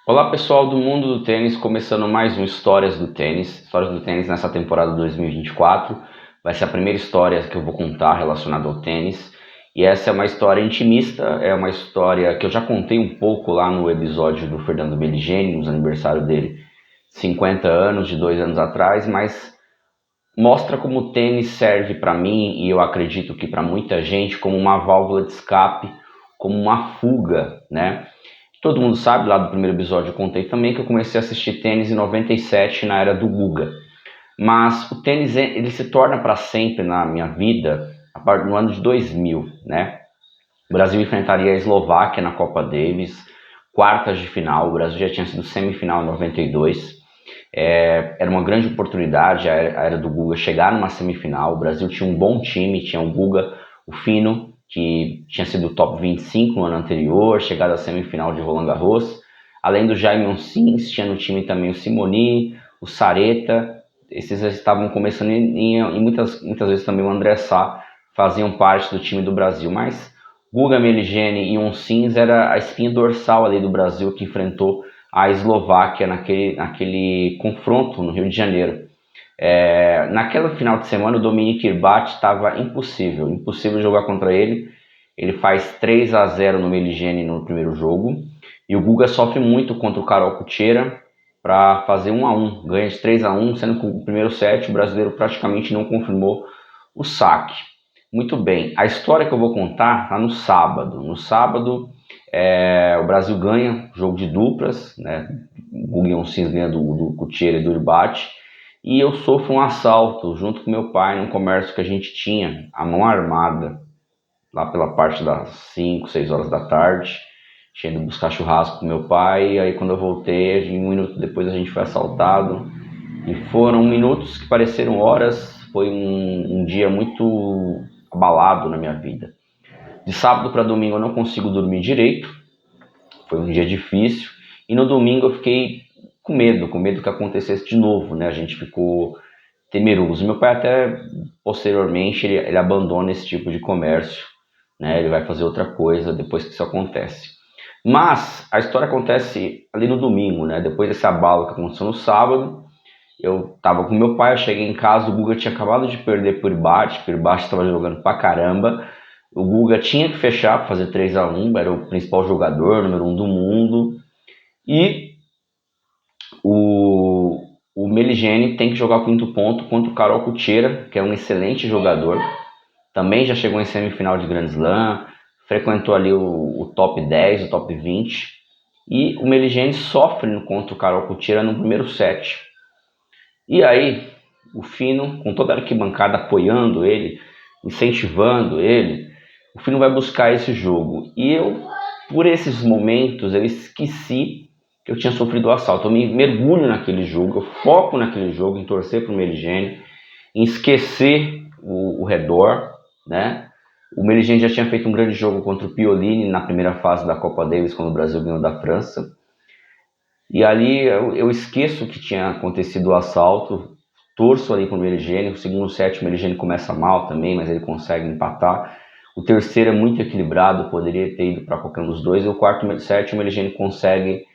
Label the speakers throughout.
Speaker 1: Olá pessoal do mundo do tênis, começando mais um Histórias do Tênis. Histórias do Tênis nessa temporada 2024. Vai ser a primeira história que eu vou contar relacionada ao tênis. E essa é uma história intimista, é uma história que eu já contei um pouco lá no episódio do Fernando Meligeni, nos aniversário dele, 50 anos, de 2 anos atrás, mas mostra como o tênis serve para mim, e eu acredito que para muita gente, como uma válvula de escape, como uma fuga, né? Todo mundo sabe, lá do primeiro episódio eu contei também que eu comecei a assistir tênis em 97, na era do Guga. Mas o tênis ele se torna para sempre na minha vida a partir do ano de 2000, né? O Brasil enfrentaria a Eslováquia na Copa Davis, quartas de final. O Brasil já tinha sido semifinal em 92. Era uma grande oportunidade a era do Guga chegar numa semifinal. O Brasil tinha um bom time, tinha o Guga, o Fino, que tinha sido top 25 no ano anterior, chegado à semifinal de Roland Garros. Além do Jaime Onsins, tinha no time também o Simoni, o Sareta. Esses estavam começando e muitas vezes também o André Sá faziam parte do time do Brasil. Mas Guga, Meligeni e Onsins era a espinha dorsal ali do Brasil, que enfrentou a Eslováquia naquele confronto no Rio de Janeiro. Naquela final de semana, o Dominic Irbat estava impossível jogar contra ele. Ele faz 3-0 no Meligeni no primeiro jogo. E o Guga sofre muito contra o Carol Cucera para fazer 1-1. Ganha de 3-1, sendo que o primeiro set o brasileiro praticamente não confirmou o saque. Muito bem, a história que eu vou contar está no sábado. No sábado, o Brasil ganha jogo de duplas, né? O Guga Onsins ganha do Cucera e do Irbat. E eu sofro um assalto junto com meu pai num comércio que a gente tinha, a mão armada, lá pela parte das 5, 6 horas da tarde. Tinha ido buscar churrasco com meu pai, e aí quando eu voltei, um minuto depois a gente foi assaltado. E foram minutos que pareceram horas, foi um dia muito abalado na minha vida. De sábado para domingo eu não consigo dormir direito, foi um dia difícil. E no domingo eu fiquei com medo que acontecesse de novo, né? A gente ficou temeroso. Meu pai até, posteriormente, ele abandona esse tipo de comércio, né? Ele vai fazer outra coisa depois que isso acontece. Mas a história acontece ali no domingo, né? Depois desse abalo que aconteceu no sábado, eu tava com meu pai, eu cheguei em casa, o Guga tinha acabado de perder por Irbat, o Irbat estava jogando pra caramba. O Guga tinha que fechar para fazer 3-1, era o principal jogador, número 1 do mundo. E o Meligeni tem que jogar o quinto ponto contra o Carol Cucera, que é um excelente jogador. Também já chegou em semifinal de Grand Slam, frequentou ali o top 10, o top 20. E o Meligeni sofre contra o Carol Cucera no primeiro set. E aí, o Fino, com toda a arquibancada apoiando ele, incentivando ele, o Fino vai buscar esse jogo. E eu, por esses momentos, eu esqueci que eu tinha sofrido o assalto. Eu me mergulho naquele jogo, eu foco naquele jogo, em torcer para o Meligeni, em esquecer o redor, né? O Meligeni já tinha feito um grande jogo contra o Piolini na primeira fase da Copa Davis, quando o Brasil ganhou da França. E ali eu esqueço que tinha acontecido o assalto, torço ali pro Meligeni. O segundo set o Meligeni começa mal também, mas ele consegue empatar. O terceiro é muito equilibrado, poderia ter ido para qualquer um dos dois. E o quarto set o Meligeni consegue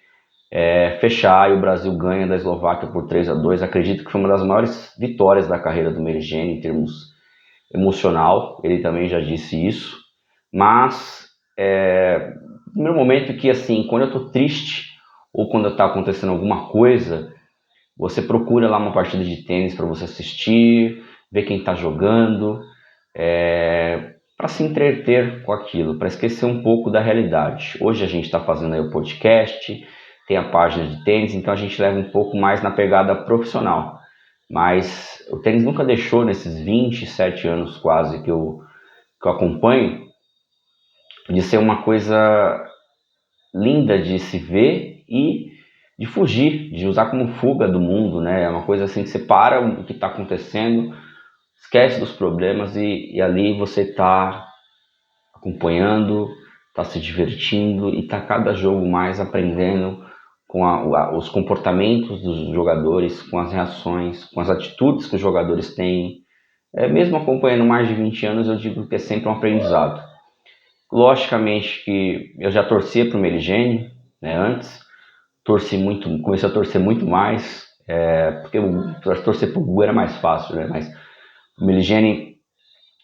Speaker 1: fechar e o Brasil ganha da Eslováquia por 3-2. Acredito que foi uma das maiores vitórias da carreira do Meligeni em termos emocional. Ele também já disse isso. Mas no primeiro momento que, assim, quando eu tô triste ou quando está acontecendo alguma coisa, você procura lá uma partida de tênis para você assistir, ver quem está jogando, para se entreter com aquilo, para esquecer um pouco da realidade. Hoje a gente está fazendo aí o podcast, tem a página de tênis, então a gente leva um pouco mais na pegada profissional. Mas o tênis nunca deixou, nesses 27 anos quase que eu acompanho, de ser uma coisa linda de se ver e de fugir, de usar como fuga do mundo, né? É uma coisa assim que você para o que está acontecendo, esquece dos problemas e ali você está acompanhando, está se divertindo e está cada jogo mais aprendendo com os comportamentos dos jogadores, com as reações, com as atitudes que os jogadores têm. Mesmo acompanhando mais de 20 anos, eu digo que é sempre um aprendizado. Logicamente que eu já torcia para o Meligeni, né, antes, comecei a torcer muito mais, porque torcer pro Guga era mais fácil, né? Mas o Meligeni,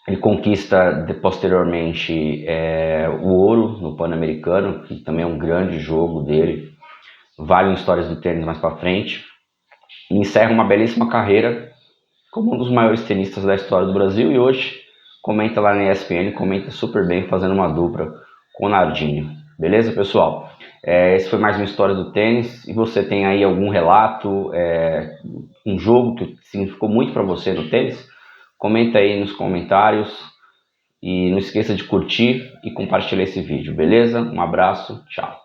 Speaker 1: ele conquista posteriormente o ouro no Pan-Americano, que também é um grande jogo dele, vale histórias do tênis mais para frente, e encerra uma belíssima carreira como um dos maiores tenistas da história do Brasil, e hoje comenta lá na ESPN, comenta super bem, fazendo uma dupla com o Nardinho. Beleza, pessoal? Esse foi mais uma história do tênis. E você tem aí algum relato, um jogo que significou muito para você no tênis? Comenta aí nos comentários e não esqueça de curtir e compartilhar esse vídeo, beleza? Um abraço, tchau!